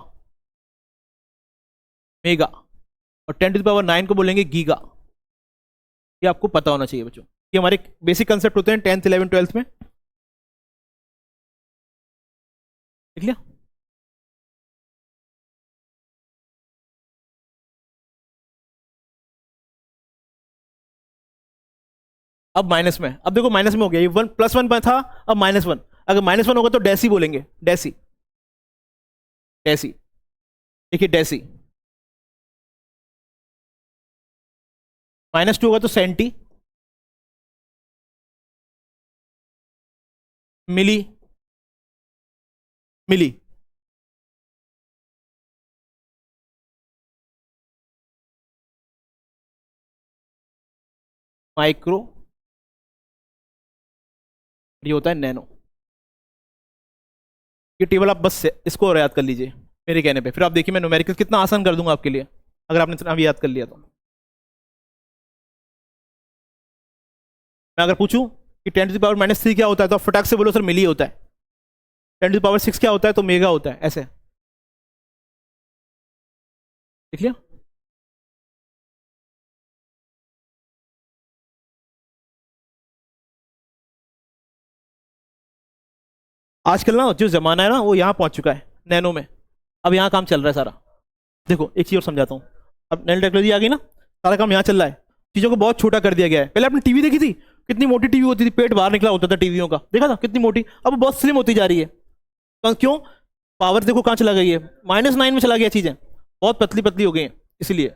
मेगा। और 10⁻9 को बोलेंगे गीगा। ये आपको पता होना चाहिए बच्चों, ये हमारे बेसिक कंसेप्ट होते हैं 10th 11th 12th में। लिख लिया? अब माइनस में, अब देखो माइनस में हो गया, ये 1 +1 में था, अब -1। अगर -1 होगा तो डेसी बोलेंगे, डेसी, डेसी। देखिए डेसी। -2 होगा तो सेंटी, मिली, मिली, माइक्रो, ये होता है नैनो। ये टेबल आप बस इसको याद कर लीजिए मेरे कहने पे, फिर आप देखिए मैं न्यूमेरिकल कितना आसान कर दूंगा आपके लिए, अगर आपने इतना भी याद कर लिया तो। मैं अगर पूछूं कि 10⁻−3 क्या होता है, तो आप फटाक से बोलो सर मिली होता है। 10⁻6 क्या होता है, तो मेगा होता है, ऐसे। देख लिया? आजकल ना जो जमाना है ना वो यहाँ पहुंच चुका है, नैनो में। अब यहाँ काम चल रहा है सारा। देखो एक चीज और समझाता हूँ, अब नैनो टेक्नोलॉजी आ गई ना, सारा काम यहाँ चल रहा है। चीजों को बहुत छोटा कर दिया गया है। पहले आपने टीवी देखी थी, कितनी मोटी टीवी होती थी, पेट बाहर निकला होता था टीवियों का, देखा था कितनी मोटी। अब वो बहुत स्लिम होती जा रही है। तो क्यों? पावर देखो कहाँ चला गई है, -9 में चला गया, चीजें बहुत पतली पतली हो गई हैं इसीलिए,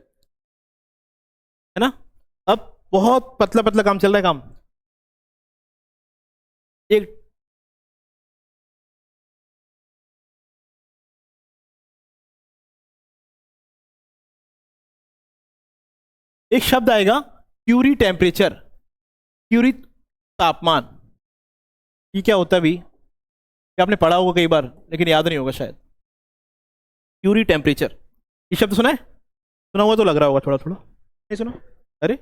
है ना। अब बहुत पतला पतला काम चल रहा है, काम एक। एक शब्द आएगा क्यूरी टेम्परेचर, क्यूरी तापमान। ये क्या होता है भी, क्या आपने पढ़ा होगा कई बार लेकिन याद नहीं होगा शायद। क्यूरी टेम्परेचर, ये शब्द सुना है? सुना हुआ तो लग रहा होगा थोड़ा थोड़ा, नहीं सुना? अरे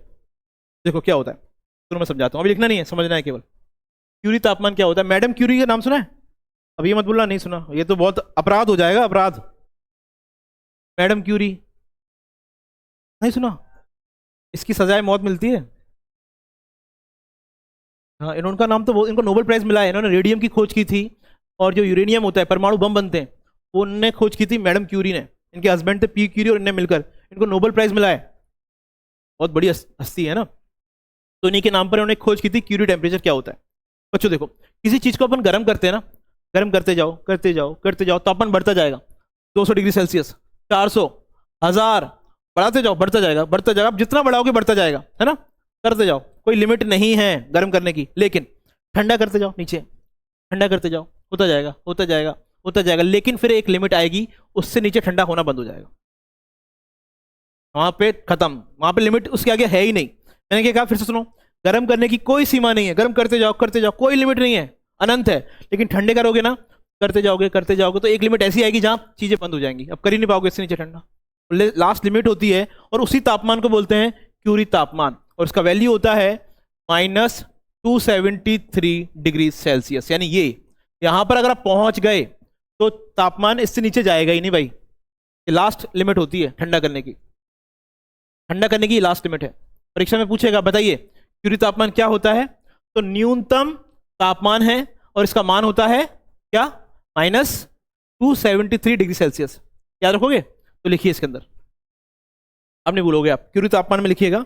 देखो क्या होता है, तो मैं समझाता हूँ, अभी लिखना नहीं है, समझना है केवल। क्यूरी तापमान क्या होता है? मैडम क्यूरी का नाम सुना है? अब ये मत बोलना नहीं सुना, ये तो बहुत अपराध हो जाएगा, अपराध। मैडम क्यूरी नहीं सुना? इसकी सजाए मौत मिलती है। हाँ, इनका नाम तो इनको नोबेल प्राइज मिला है, इन्होंने रेडियम की खोज की थी, और जो यूरेनियम होता है, परमाणु बम बनते हैं, वो उनने खोज की थी मैडम क्यूरी ने। इनके हस्बैंड थे पी क्यूरी, और इनने मिलकर इनको नोबेल प्राइज मिला है। बहुत बड़ी हस्ती है ना। तो इन्हीं के नाम पर उन्होंने खोज की थी क्यूरी टेम्परेचर क्या होता है। बच्चों देखो, किसी चीज को अपन गर्म करते हैं ना, गर्म करते जाओ करते जाओ करते जाओ, तापमान बढ़ता जाएगा। 200 डिग्री सेल्सियस, 400, 1000, बढ़ाते जाओ, बढ़ता जाएगा, बढ़ता जाएगा। आप जितना बढ़ाओगे बढ़ता जाएगा, है ना। करते जाओ, कोई लिमिट नहीं है गर्म करने की। लेकिन ठंडा करते जाओ, नीचे ठंडा करते जाओ, होता जाएगा, होता जाएगा, होता जाएगा। लेकिन फिर एक लिमिट आएगी, उससे नीचे ठंडा होना बंद हो जाएगा। वहां पे खत्म, वहां पे लिमिट उसके आगे है ही नहीं। मैंने क्या कहा, फिर से सुनो। गर्म करने की कोई सीमा नहीं है, गर्म करते जाओ, कोई लिमिट नहीं है, अनंत है। लेकिन ठंडे करोगे ना, करते जाओगे तो एक लिमिट ऐसी आएगी जहां चीजें बंद हो जाएंगी, अब कर ही नहीं पाओगे इससे नीचे ठंडा। लास्ट लिमिट होती है, और उसी तापमान को बोलते हैं क्यूरी तापमान, और इसका वैल्यू होता है -273 डिग्री सेल्सियस। यानी ये यहां पर अगर आप पहुंच गए तो तापमान इससे नीचे जाएगा ही नहीं भाई। ये लास्ट लिमिट होती है ठंडा करने की, ठंडा करने की लास्ट लिमिट है। परीक्षा में पूछेगा, बताइए क्यूरी तापमान क्या होता है? तो न्यूनतम तापमान है, और इसका मान होता है क्या? -273 डिग्री सेल्सियस। याद रखोगे? तो लिखिए इसके अंदर, अब नहीं भूलोगे आप। क्यूरी तापमान में लिखिएगा,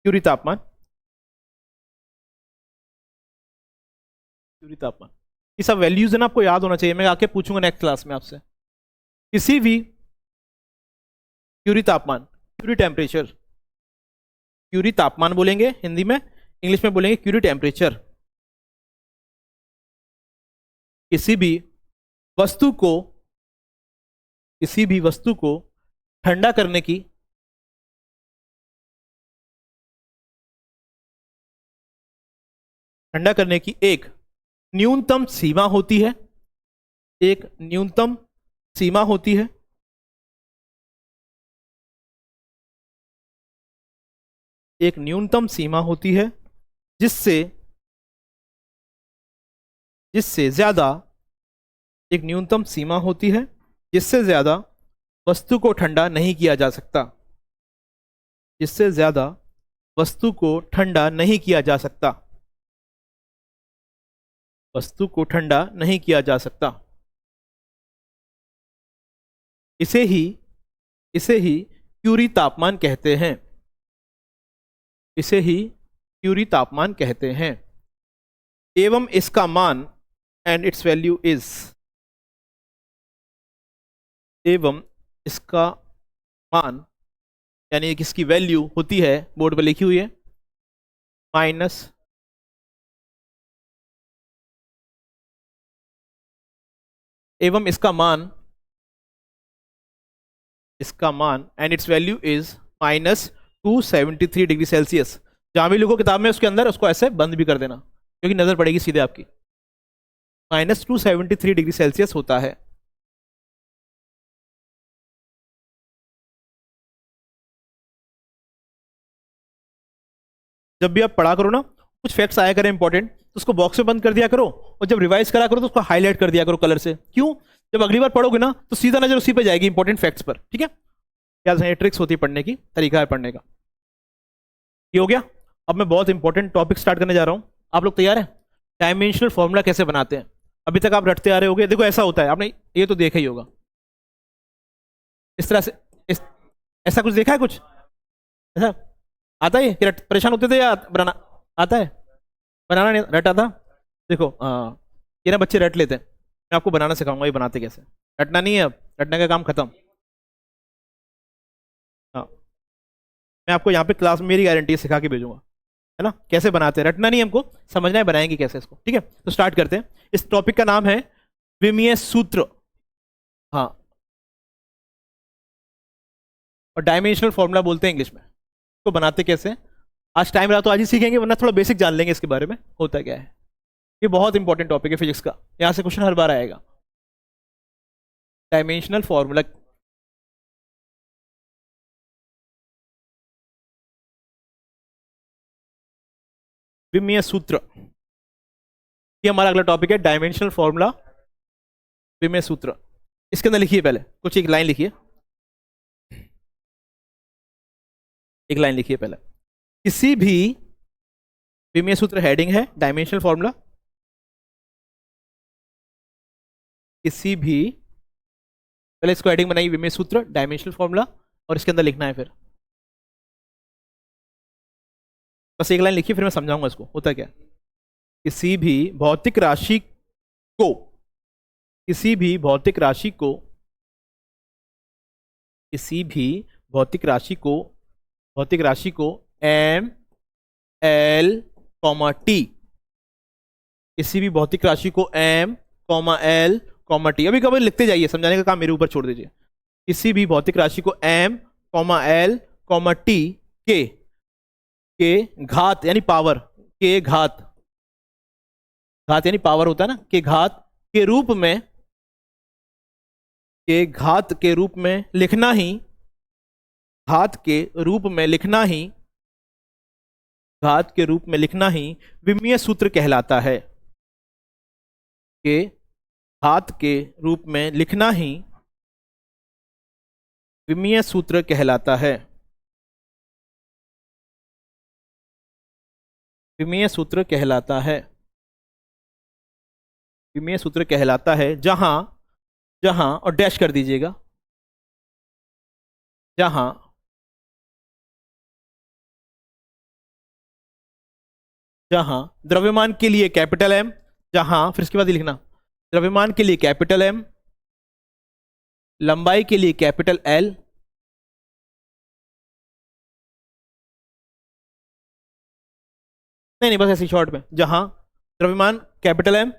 क्यूरी तापमान, क्यूरी तापमान। ये सब वैल्यूज है ना, आपको याद होना चाहिए। मैं आके पूछूंगा नेक्स्ट क्लास में आपसे। किसी भी क्यूरी तापमान, क्यूरी टेम्परेचर, क्यूरी तापमान बोलेंगे हिंदी में, इंग्लिश में बोलेंगे क्यूरी टेम्परेचर। किसी भी वस्तु को, किसी भी वस्तु को ठंडा करने की, ठंडा करने की एक न्यूनतम सीमा होती है, एक न्यूनतम सीमा होती है। एक न्यूनतम सीमा होती है जिससे, जिससे ज्यादा, एक न्यूनतम सीमा होती है जिससे ज्यादा वस्तु को ठंडा नहीं किया जा सकता, जिससे ज्यादा वस्तु को ठंडा नहीं किया जा सकता, वस्तु को ठंडा नहीं किया जा सकता। इसे ही, इसे ही क्यूरी तापमान कहते हैं, इसे ही क्यूरी तापमान कहते हैं। एवं इसका मान, एंड इट्स वैल्यू इज, एवं इसका मान यानी कि इसकी वैल्यू होती है, बोर्ड पर लिखी हुई है, माइनस, एवं इसका मान, इसका मान and it's value is -273 degree Celsius. जहां भी लिखो किताब में उसके अंदर उसको ऐसे बंद भी कर देना, क्योंकि नजर पड़ेगी सीधे आपकी। -273 डिग्री सेल्सियस होता है। जब भी आप पढ़ा करो ना, कुछ फैक्ट्स आया करें इंपॉर्टेंट, तो उसको बॉक्स में बंद कर दिया करो, और जब रिवाइज करा करो तो उसको हाईलाइट कर दिया करो कलर से। क्यों? जब अगली बार पढ़ोगे ना तो सीधा नजर उसी पे जाएगी, इंपॉर्टेंट फैक्ट्स पर। ठीक है, याद है, ट्रिक्स होती है पढ़ने की, तरीका है पढ़ने का। ये हो गया। अब मैं बहुत इंपॉर्टेंट टॉपिक स्टार्ट करने जा रहा हूं, आप लोग तैयार हैं? डायमेंशनल फॉर्मूला कैसे बनाते हैं, अभी तक आप रटते आ रहे होगे। देखो ऐसा होता है, आपने ये तो देखा ही होगा, इस तरह से, इस, ऐसा कुछ देखा है कुछ ऐसा? आता है कि परेशान होते थे या बनाना आता है? बनाना नहीं रटा था? देखो ये ना बच्चे रट लेते हैं, मैं आपको बनाना सिखाऊंगा, ये बनाते कैसे। रटना नहीं है, अब रटने का काम खत्म। हाँ, मैं आपको यहाँ पे क्लास में, मेरी गारंटी सिखा के भेजूंगा, है ना, कैसे बनाते हैं। रटना नहीं, हमको समझना है बनाएंगे कैसे इसको। ठीक है, तो स्टार्ट करते हैं। इस टॉपिक का नाम है विमीय सूत्र। हाँ, और डायमेंशनल फॉर्मूला बोलते हैं इंग्लिश में। तो बनाते कैसे, आज टाइम रहा तो आज ही सीखेंगे, वरना थोड़ा बेसिक जान लेंगे इसके बारे में, होता क्या है। ये बहुत इंपॉर्टेंट टॉपिक है फिजिक्स का, यहाँ से क्वेश्चन हर बार आएगा। डायमेंशनल फॉर्मूला विमीय सूत्र, ये हमारा अगला टॉपिक है, डायमेंशनल फॉर्मूला, विमीय सूत्र। इसके अंदर लिखिए, पहले कुछ एक लाइन लिखिए, एक लाइन लिखिए पहले। किसी भी विमीय सूत्र हेडिंग है डायमेंशनल फॉर्मूला, किसी भी, पहले इसको हेडिंग बनाइए विमीय सूत्र डायमेंशनल फॉर्मूला, और इसके अंदर लिखना है फिर बस एक लाइन लिखिए, फिर मैं समझाऊंगा इसको होता क्या। किसी भी भौतिक राशि को, किसी भी भौतिक राशि को, किसी भी भौतिक राशि को, भौतिक राशि को एम एल कॉमा टी, किसी भी भौतिक राशि को M comma L comma T, अभी कभी लिखते जाइए, समझाने का काम मेरे ऊपर छोड़ दीजिए। किसी भी भौतिक राशि को M comma L comma T के घात यानी पावर, के घात, घात यानी पावर होता है ना, के घात के रूप में, के घात के रूप में लिखना ही, घात के रूप में लिखना ही, घात के रूप में लिखना ही विमीय सूत्र कहलाता है। के घात के रूप में लिखना ही विमीय सूत्र कहलाता है, विमीय सूत्र कहलाता है, विमीय सूत्र कहलाता है। जहां, जहां और डैश कर दीजिएगा, जहां, जहां द्रव्यमान के लिए कैपिटल एम, जहां, फिर इसके बाद ही लिखना, द्रव्यमान के लिए कैपिटल एम, लंबाई के लिए कैपिटल एल, नहीं नहीं बस ऐसे शॉर्ट में, जहां द्रव्यमान कैपिटल एम,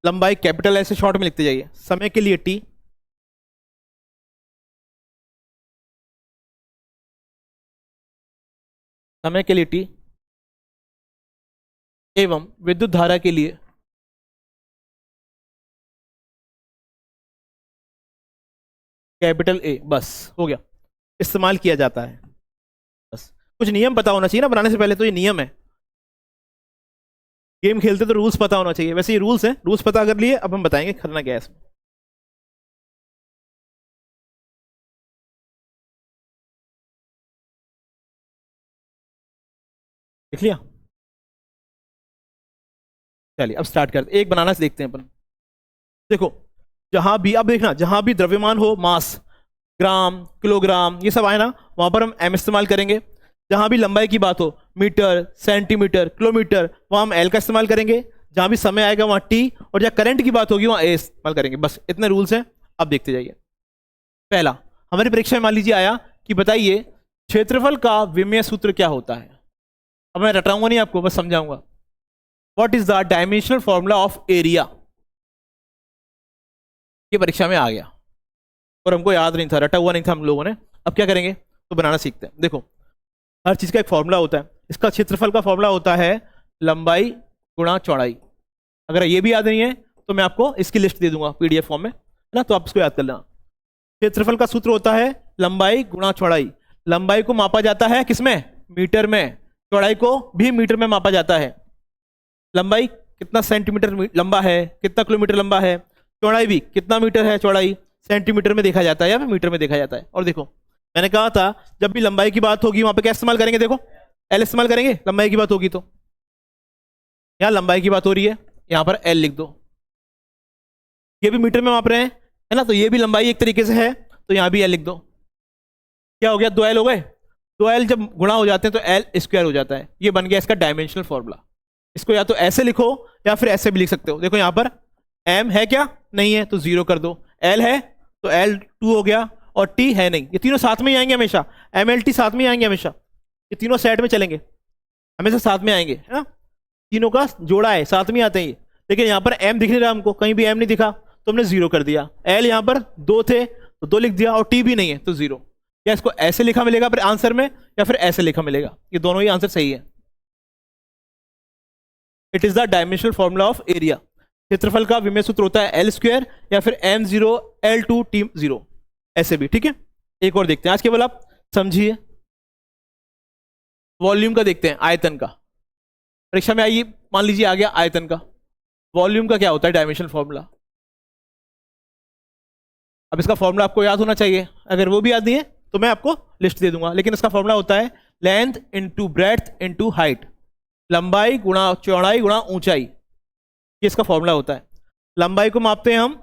लंबाई कैपिटल एल से शॉर्ट में लिखते जाइए। समय के लिए टी, समय के लिए टी, एवं विद्युत धारा के लिए कैपिटल ए, बस हो गया, इस्तेमाल किया जाता है। बस कुछ नियम पता होना चाहिए ना बनाने से पहले, तो ये नियम है, गेम खेलते तो रूल्स पता होना चाहिए, वैसे ये रूल्स हैं, रूल्स पता कर लिए, अब हम बताएंगे करना क्या है इसमें। लिख लिया, चलिए अब स्टार्ट करते, एक बनाना से देखते हैं अपन। देखो, जहां भी, अब देखना, जहां भी द्रव्यमान हो, मास, ग्राम, किलोग्राम, ये सब आए ना, वहां पर हम एम इस्तेमाल करेंगे। जहां भी लंबाई की बात हो, मीटर, सेंटीमीटर, किलोमीटर, वहां हम एल का इस्तेमाल करेंगे। जहां भी समय आएगा वहां टी, और जहां करंट की बात होगी वहां ए इस्तेमाल करेंगे। बस इतने रूल्स हैं, अब देखते जाइए। पहला, हमारी परीक्षा में मान लीजिए आया कि बताइए क्षेत्रफल का विमीय सूत्र क्या होता है। अब मैं रटाऊंगा नहीं आपको, बस समझाऊंगा। What is the dimensional formula of area, ये परीक्षा में आ गया और हमको याद नहीं था, रटा हुआ नहीं था हम लोगों ने। अब क्या करेंगे, तो बनाना सीखते हैं। देखो, हर चीज का एक फॉर्मूला होता है। इसका क्षेत्रफल का फॉर्मूला होता है लंबाई गुणा चौड़ाई। अगर ये भी याद नहीं है तो मैं आपको इसकी लिस्ट दे दूंगा पीडीएफ फॉर्म में, है ना, तो आप इसको याद कर लेना। क्षेत्रफल का सूत्र होता है लंबाई गुणा चौड़ाई। लंबाई को मापा जाता है किसमें, मीटर में, चौड़ाई को भी मीटर में मापा जाता है। लंबाई कितना सेंटीमीटर लंबा है, कितना किलोमीटर लंबा है, चौड़ाई भी कितना मीटर है, चौड़ाई सेंटीमीटर में देखा जाता है या फिर मीटर में देखा जाता है। और देखो, मैंने कहा था जब भी लंबाई की बात होगी वहां पे क्या इस्तेमाल करेंगे, देखो एल इस्तेमाल करेंगे, लंबाई की बात होगी तो। यहां लंबाई की बात हो रही है, यहां पर एल लिख दो। ये भी मीटर में माप रहे हैं, है ना, तो ये भी लंबाई एक तरीके से है, तो यहां भी एल लिख दो। क्या हो गया, दो एल हो गए। दो एल जब गुणा हो जाते हैं तो एल स्क्वायर हो जाता है। ये बन गया इसका डायमेंशनल फॉर्मूला। इसको या तो ऐसे लिखो या फिर ऐसे भी लिख सकते हो। देखो यहां पर एम है क्या, नहीं है तो जीरो कर दो। एल है तो एल 2 हो गया, और टी है नहीं। ये तीनों साथ में ही आएंगे हमेशा, एम एल टी साथ में ही आएंगे हमेशा, ये तीनों सेट में चलेंगे, हमेशा साथ में आएंगे, है ना, तीनों का जोड़ा है, साथ में आते हैं ये। लेकिन यहाँ पर एम दिख नहीं रहा हमको, कहीं भी एम नहीं दिखा तो हमने जीरो कर दिया। एल यहाँ पर 2 थे तो 2 लिख दिया, और टी भी नहीं है तो जीरो। या इसको ऐसे लिखा मिलेगा फिर आंसर में, या फिर ऐसे लिखा मिलेगा, ये दोनों ही आंसर सही है। It is the dimensional formula of area. क्षेत्रफल का विमेय सूत्र होता है एल स्क्वायर या फिर M zero L two T zero, ऐसे भी, ठीक है। एक और देखते हैं, आज केवल आप समझिए। वॉल्यूम का देखते हैं, आयतन का। परीक्षा में आइए, मान लीजिए आ गया आयतन का, वॉल्यूम का क्या होता है डायमेंशन फॉर्मूला। अब इसका फॉर्मूला आपको याद होना चाहिए, अगर वो भी याद नहीं है तो मैं आपको लिस्ट दे दूंगा, लेकिन इसका फॉर्मूला होता है length into breadth into height, लंबाई गुणा चौड़ाई गुणा ऊंचाई, ये इसका फॉर्मूला होता है। लंबाई को मापते हैं हम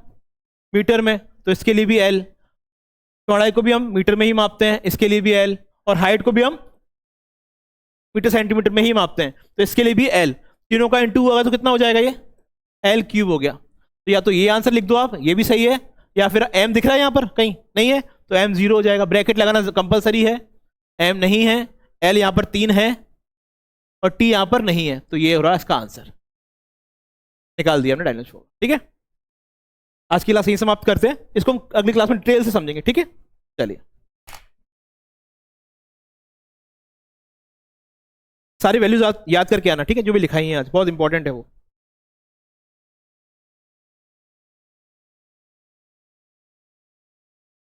मीटर में, तो इसके लिए भी एल, चौड़ाई को भी हम मीटर में ही मापते हैं, इसके लिए भी एल, और हाइट को भी हम मीटर सेंटीमीटर में ही मापते हैं, तो इसके लिए भी एल। तीनों का इंटू होगा तो कितना हो जाएगा, ये एल क्यूब हो गया। तो या तो ये आंसर लिख दो आप, ये भी सही है, या फिर एम दिख रहा है यहाँ पर कहीं, नहीं है तो एम 0 हो जाएगा। ब्रैकेट लगाना कंपलसरी है, एम नहीं है, एल यहाँ पर 3 है और टी यहाँ पर नहीं है, तो ये हो रहा है इसका आंसर। निकाल दिया हमने डायनेमिक्स फॉर्मूला। ठीक है, आज की क्लास यही समाप्त करते हैं, इसको हम अगली क्लास में डिटेल से समझेंगे। ठीक है, चलिए सारी वैल्यूज याद करके आना, ठीक है, जो भी लिखाई है आज, बहुत इंपॉर्टेंट है वो।